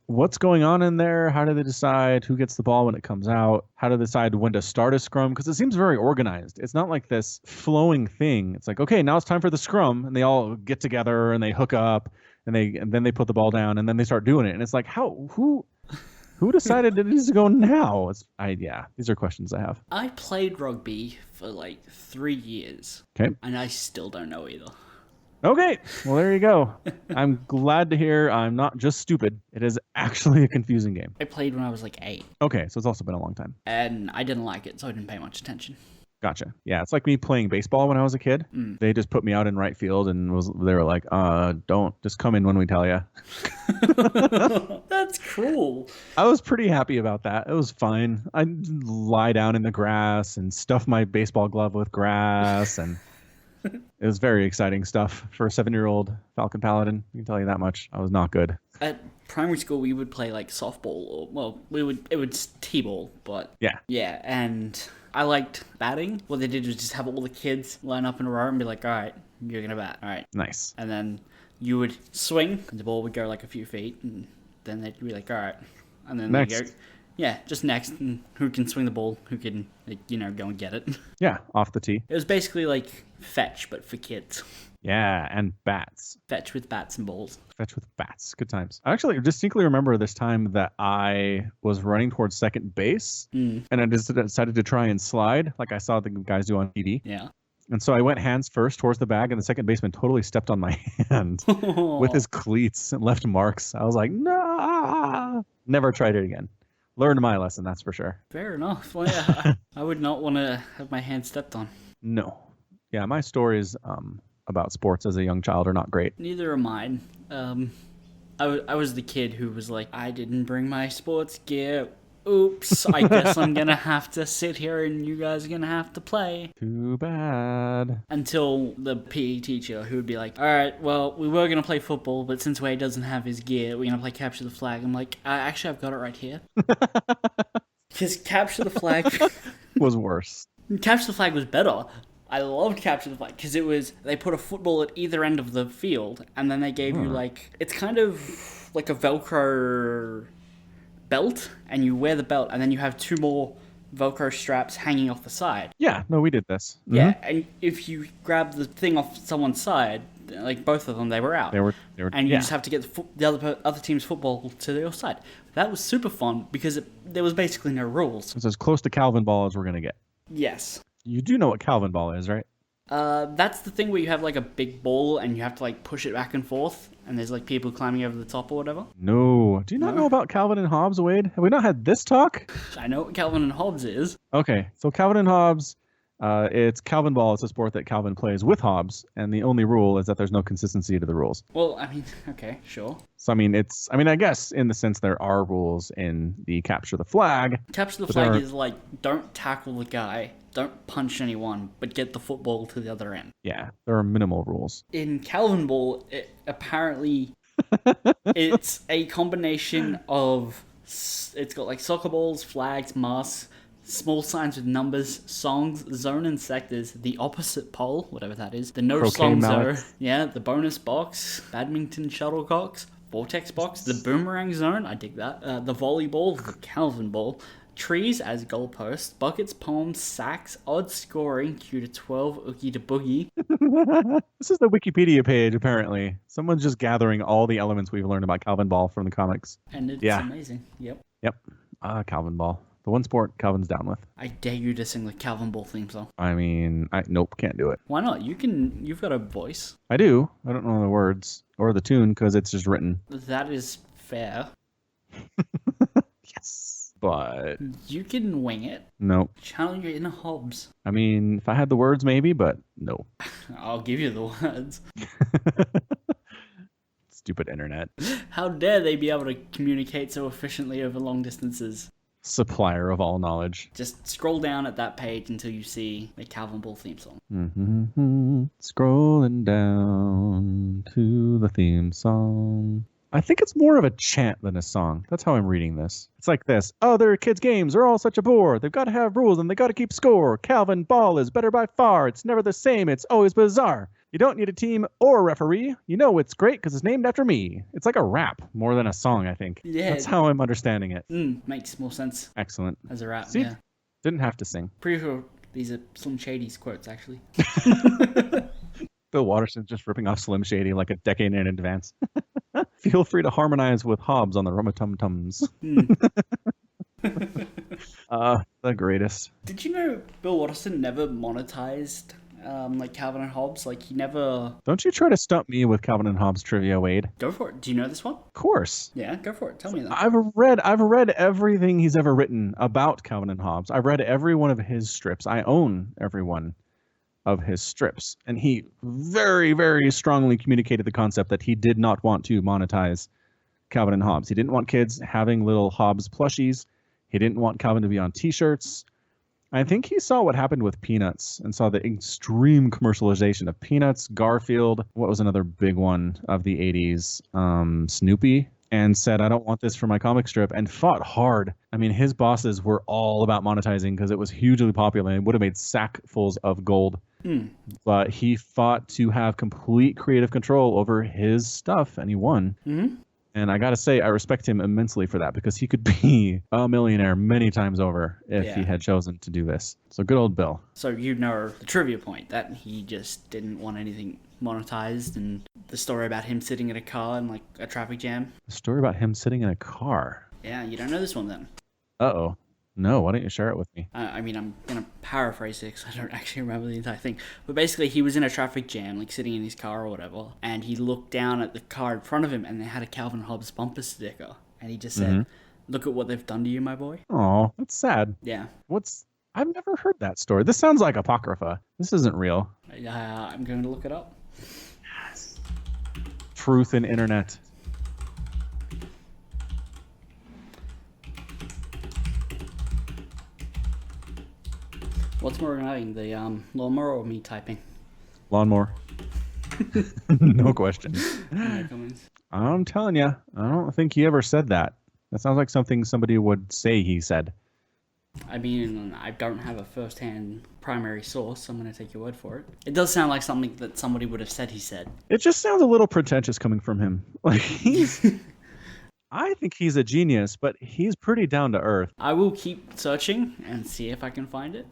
What's going on in there? How do they decide who gets the ball when it comes out? How do they decide when to start a scrum? Because it seems very organized. It's not like this flowing thing. It's like, okay, now it's time for the scrum, and they all get together and they hook up, and then they put the ball down, and then they start doing it. And it's like, who decided it needs to go now? These are questions I have. I played rugby for like 3 years. Okay. And I still don't know either. Okay, well, there you go. I'm glad to hear I'm not just stupid. It is actually a confusing game. I played when I was like 8. Okay, so it's also been a long time. And I didn't like it, so I didn't pay much attention. Gotcha. Yeah, it's like me playing baseball when I was a kid. They just put me out in right field and they were like, don't, just come in when we tell you. That's cruel. I was pretty happy about that. It was fine. I'd lie down in the grass and stuff my baseball glove with grass, and it was very exciting stuff for a 7-year-old Falcon Paladin. I can tell you that much. I was not good. At primary school, we would play like softball, or it was t-ball, but yeah, and I liked batting. What they did was just have all the kids line up in a row and be like, all right, you're gonna bat, all right, Nice. and then you would swing, and the ball would go like a few feet, and then they'd be like, all right, and then Next. they go, yeah, just next, and who can swing the ball, who can go and get it. Yeah, off the tee. It was basically like fetch, but for kids. Yeah, and bats. Fetch with bats and balls. Fetch with bats. Good times. I actually distinctly remember this time that I was running towards second base, and I just decided to try and slide like I saw the guys do on TV. Yeah. And so I went hands first towards the bag, and the second baseman totally stepped on my hand with his cleats and left marks. I was like, no! Never tried it again. Learned my lesson, that's for sure. Fair enough. Well, yeah, I would not want to have my hand stepped on. No. Yeah, my stories about sports as a young child are not great. Neither are mine. I was the kid who was like, I didn't bring my sports gear. Oops, I guess I'm gonna have to sit here and you guys are gonna have to play. Too bad. Until the PE teacher who would be like, alright, well, we were gonna play football, but since Wade doesn't have his gear, we're gonna play capture the flag. I'm like, actually, I've got it right here. Because capture the flag Was worse. Capture the flag was better. I loved Capture the Flag because they put a football at either end of the field, and then they gave you it's kind of like a Velcro belt, and you wear the belt, and then you have 2 more Velcro straps hanging off the side. Yeah, no, we did this. Mm-hmm. Yeah, and if you grab the thing off someone's side, like both of them, they were out. They were and you just have to get the other team's football to your side. That was super fun because there was basically no rules. It's as close to Calvin ball as we're gonna get. Yes. You do know what Calvin ball is, right? That's the thing where you have like a big ball and you have to like push it back and forth, and there's like people climbing over the top or whatever. No. Do you not know about Calvin and Hobbes, Wade? Have we not had this talk? I know what Calvin and Hobbes is. Okay, so Calvin and Hobbes, it's Calvin ball. It's a sport that Calvin plays with Hobbes, and the only rule is that there's no consistency to the rules. Well, I mean, okay, sure. So I guess in the sense there are rules in the capture the flag. Capture the flag is like, don't tackle the guy, don't punch anyone, but get the football to the other end. Yeah, there are minimal rules. In Calvin ball, apparently it's a combination of, it's got like soccer balls, flags, masks, small signs with numbers, songs, zone and sectors, the opposite pole, whatever that is, the no Croquet song zone, mallets. yeah, the bonus box, badminton shuttlecocks, Vortex box, the boomerang zone, I dig that. The volleyball, the Calvin ball. Trees as goalposts, buckets, palms, sacks, odd scoring, Q to 12, Oogy to Boogie. This is the Wikipedia page, apparently. Someone's just gathering all the elements we've learned about Calvin Ball from the comics. And it's amazing. Yep. Calvin Ball. The one sport Calvin's down with. I dare you to sing the Calvin Ball theme song. I mean, nope, can't do it. Why not? You've got a voice. I do. I don't know the words or the tune because it's just written. That is fair. Yes. But you can wing it. Nope. Channel your inner Hobbs. I mean, if I had the words, maybe, but no. I'll give you the words. Stupid internet. How dare they be able to communicate so efficiently over long distances? Supplier of all knowledge. Just scroll down at that page until you see the Calvin Ball theme song. Scrolling down to the theme song. I think it's more of a chant than a song. That's how I'm reading this. It's like this. Oh, their kids' games are all such a bore. They've got to have rules and they got to keep score. Calvin Ball is better by far. It's never the same. It's always bizarre. You don't need a team or a referee. You know it's great because it's named after me. It's like a rap more than a song, I think. Yeah. That's how I'm understanding it. Makes more sense. Excellent. As a rap, See? yeah. Didn't have to sing. Pretty sure these are Slim Shady's quotes, actually. Bill Watterson's just ripping off Slim Shady like a decade in advance. Feel free to harmonize with Hobbs on the Rum-a-Tum-Tums. The greatest. Did you know Bill Watterson never monetized like Calvin and Hobbes? Like he never... Don't you try to stump me with Calvin and Hobbes trivia, Wade. Go for it. Do you know this one? Of course. Yeah, go for it. Tell me that. I've read everything he's ever written about Calvin and Hobbes. I've read every one of his strips. I own every one of his strips. And he very, very strongly communicated the concept that he did not want to monetize Calvin and Hobbes. He didn't want kids having little Hobbes plushies. He didn't want Calvin to be on t-shirts. I think he saw what happened with Peanuts and saw the extreme commercialization of Peanuts, Garfield, what was another big one of the 80s, Snoopy, and said, I don't want this for my comic strip, and fought hard. I mean, his bosses were all about monetizing because it was hugely popular and would have made sackfuls of gold. But he fought to have complete creative control over his stuff, and he won. And I got to say, I respect him immensely for that because he could be a millionaire many times over if he had chosen to do this. So good old Bill. So you know the trivia point, that he just didn't want anything monetized, and the story about him sitting in a car in like a traffic jam. The story about him sitting in a car? Yeah, you don't know this one then? Uh-oh. No, why don't you share it with me? I mean, I'm going to paraphrase it because I don't actually remember the entire thing. But basically, he was in a traffic jam, like sitting in his car or whatever, and he looked down at the car in front of him, and they had a Calvin Hobbes bumper sticker. And he just said, look at what they've done to you, my boy. Oh, that's sad. Yeah. I've never heard that story. This sounds like Apocrypha. This isn't real. I'm going to look it up. Yes. Truth in internet. What's more annoying, the lawnmower or me typing? Lawnmower. No question. No comments. I'm telling you, I don't think he ever said that. That sounds like something somebody would say he said. I mean, I don't have a first-hand primary source, so I'm going to take your word for it. It does sound like something that somebody would have said he said. It just sounds a little pretentious coming from him. Like I think he's a genius, but he's pretty down to earth. I will keep searching and see if I can find it.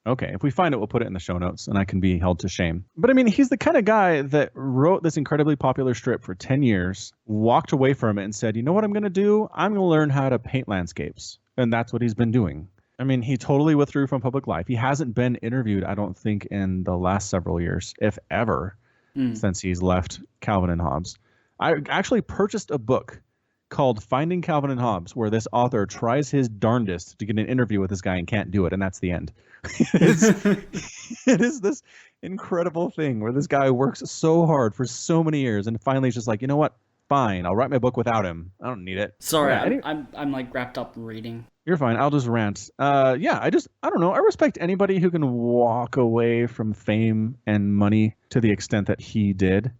Okay, if we find it, we'll put it in the show notes, and I can be held to shame. But I mean, he's the kind of guy that wrote this incredibly popular strip for 10 years, walked away from it, and said, you know what I'm going to do? I'm going to learn how to paint landscapes. And that's what he's been doing. I mean, he totally withdrew from public life. He hasn't been interviewed, I don't think, in the last several years, if ever, since he's left Calvin and Hobbes. I actually purchased a book called Finding Calvin and Hobbes, where this author tries his darndest to get an interview with this guy and can't do it, and that's the end. It is this incredible thing where this guy works so hard for so many years, and finally he's just like, you know what? Fine, I'll write my book without him. I don't need it. Sorry, I'm like wrapped up reading. You're fine. I'll just rant. I don't know. I respect anybody who can walk away from fame and money to the extent that he did.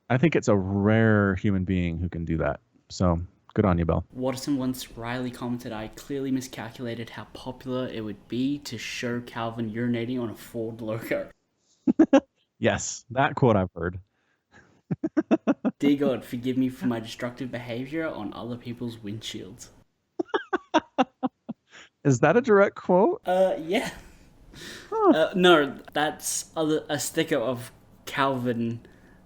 I think it's a rare human being who can do that. So good on you, Bill. Watterson once wryly commented, I clearly miscalculated how popular it would be to show Calvin urinating on a Ford logo. Yes, that quote I've heard. Dear God, forgive me for my destructive behavior on other people's windshields. Is that a direct quote? Yeah. Huh. No, that's a sticker of Calvin.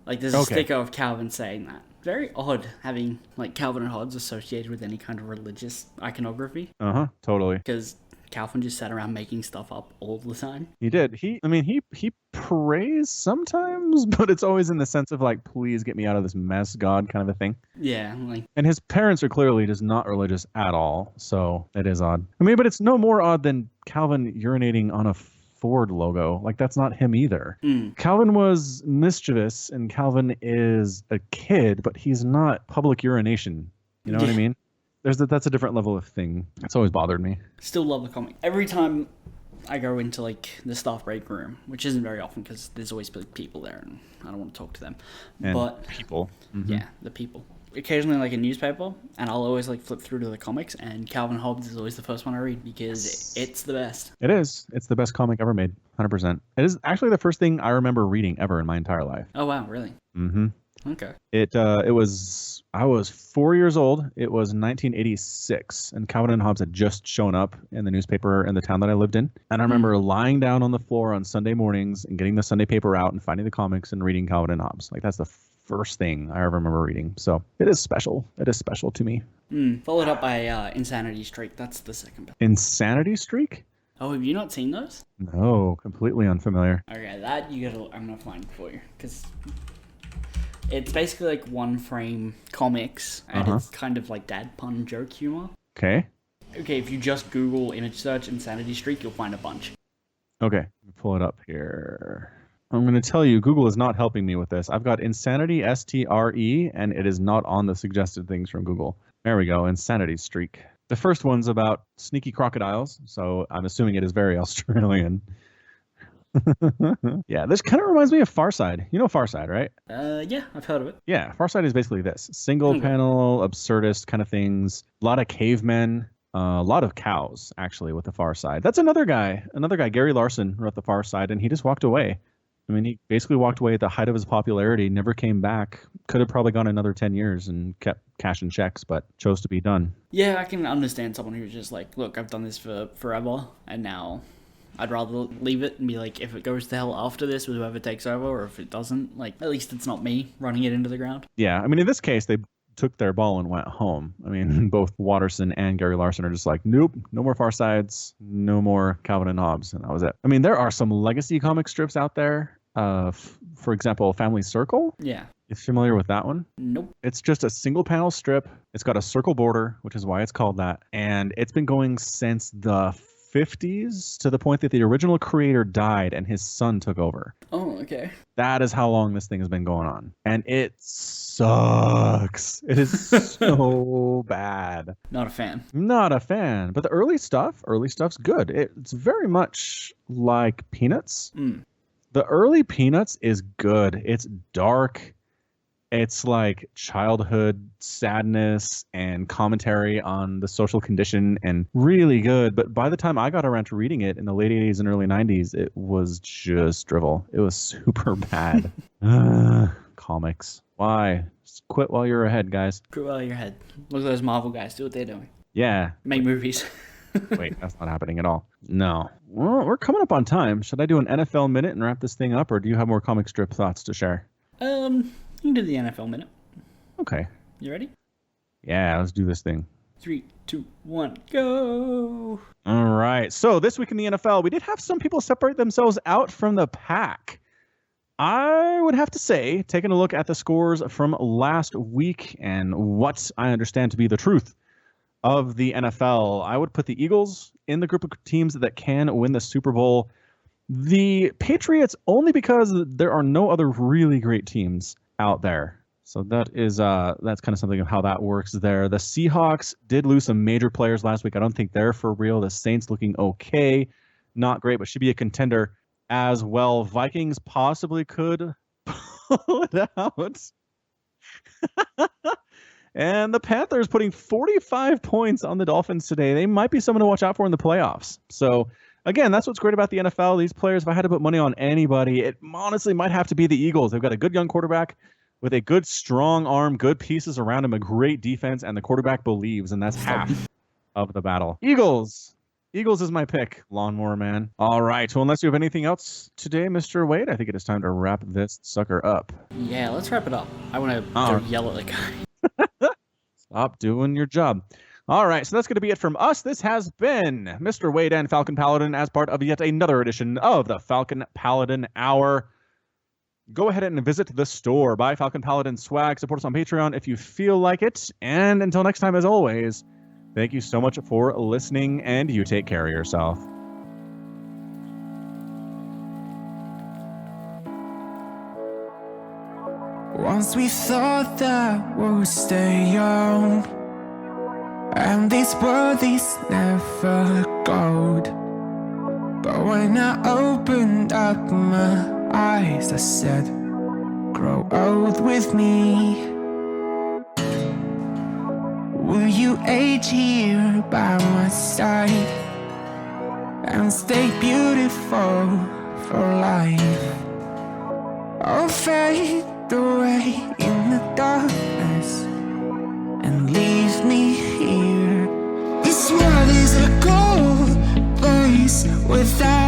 Like, there's a Okay. sticker of Calvin saying that. Very odd having, like, Calvin and Hobbes associated with any kind of religious iconography. Totally. Because Calvin just sat around making stuff up all the time. He did. He prays sometimes, but it's always in the sense of like, please get me out of this mess, God, kind of a thing. Yeah, like... And his parents are clearly just not religious at all, so it is odd. I mean, but it's no more odd than Calvin urinating on a Ford logo. Like, that's not him either. Calvin was mischievous, and Calvin is a kid, but he's not public urination. You know what I mean? That's a different level of thing. It's always bothered me. Still love the comic. Every time I go into, like, the staff break room, which isn't very often because there's always people there and I don't want to talk to them. And but people. Yeah, the people. Occasionally, like, a newspaper, and I'll always, like, flip through to the comics, and Calvin Hobbes is always the first one I read because it's the best. It is. It's the best comic ever made. 100%. It is actually the first thing I remember reading ever in my entire life. Oh, wow, really? Mm-hmm. Okay. I was 4 years old. It was 1986, and Calvin and Hobbes had just shown up in the newspaper in the town that I lived in. And I remember lying down on the floor on Sunday mornings and getting the Sunday paper out and finding the comics and reading Calvin and Hobbes. Like, that's the first thing I ever remember reading. So it is special. It is special to me. Followed up by Insanity Streak. That's the second best. Insanity Streak? Oh, have you not seen those? No, completely unfamiliar. Okay, that I'm gonna find for you because it's basically like one frame comics, and it's kind of like dad pun joke humor. Okay. Okay, if you just Google image search Insanity Streak, you'll find a bunch. Okay, let me pull it up here. I'm going to tell you, Google is not helping me with this. I've got Insanity STRE, and it is not on the suggested things from Google. There we go, Insanity Streak. The first one's about sneaky crocodiles, so I'm assuming it is very Australian. Yeah, this kind of reminds me of Far Side. You know Far Side, right? Yeah, I've heard of it. Yeah, Far Side is basically this. Single panel, absurdist kind of things. A lot of cavemen. A lot of cows, actually, with the Far Side. That's another guy, Gary Larson, wrote the Far Side, and he just walked away. I mean, he basically walked away at the height of his popularity, never came back. Could have probably gone another 10 years and kept cashing checks, but chose to be done. Yeah, I can understand someone who's just like, look, I've done this for forever, and now I'd rather leave it and be like, if it goes to hell after this with whoever takes over, or if it doesn't, like, at least it's not me running it into the ground. Yeah, I mean, in this case, they took their ball and went home. I mean, both Watterson and Gary Larson are just like, nope, no more Far Sides, no more Calvin and Hobbes, and that was it. I mean, there are some legacy comic strips out there. For example, Family Circle. Yeah. You familiar with that one? Nope. It's just a single panel strip. It's got a circle border, which is why it's called that. And it's been going since the 50s to the point that the original creator died and his son took over. Oh, okay. That is how long this thing has been going on. And it sucks. It is so bad. Not a fan. Not a fan. But the early stuff's good. It's very much like Peanuts. The early Peanuts is good. It's dark. It's like childhood sadness and commentary on the social condition and really good. But by the time I got around to reading it in the late 80s and early 90s, it was just drivel. It was super bad. Comics. Why? Just quit while you're ahead, guys. Quit while you're ahead. Look at those Marvel guys. Do what they're doing. Yeah. Make movies. Wait, that's not happening at all. No. Well, we're coming up on time. Should I do an NFL minute and wrap this thing up, or do you have more comic strip thoughts to share? You can do the NFL minute. Okay. You ready? Yeah, let's do this thing. 3, 2, 1, go! All right. So this week in the NFL, we did have some people separate themselves out from the pack. I would have to say, taking a look at the scores from last week and what I understand to be the truth of the NFL, I would put the Eagles in the group of teams that can win the Super Bowl. The Patriots only because there are no other really great teams out there. So that's kind of something of how that works there. The Seahawks did lose some major players last week. I don't think they're for real. The Saints looking okay. Not great, but should be a contender as well. Vikings possibly could pull it out. And the Panthers putting 45 points on the Dolphins today. They might be someone to watch out for in the playoffs. So, again, that's what's great about the NFL. These players, if I had to put money on anybody, it honestly might have to be the Eagles. They've got a good young quarterback. with a good, strong arm, good pieces around him, a great defense, and the quarterback believes, and that's half of the battle. Eagles. Eagles is my pick, Lawnmower Man. All right, well, unless you have anything else today, Mr. Wade, I think it is time to wrap this sucker up. Yeah, let's wrap it up. I want to yell at the guy. Stop doing your job. All right, so that's going to be it from us. This has been Mr. Wade and Falcon Paladin as part of yet another edition of the Falcon Paladin Hour. Go ahead and visit the store. Buy Falcon Paladin swag. Support us on Patreon if you feel like it. And until next time, as always, thank you so much for listening, and you take care of yourself. Once we thought that we'll stay young, and this world is never gold. But when I opened up my eyes, I said, grow old with me. Will you age here by my side and stay beautiful for life? I'll fade away in the darkness and leave me here. This world is a cold place without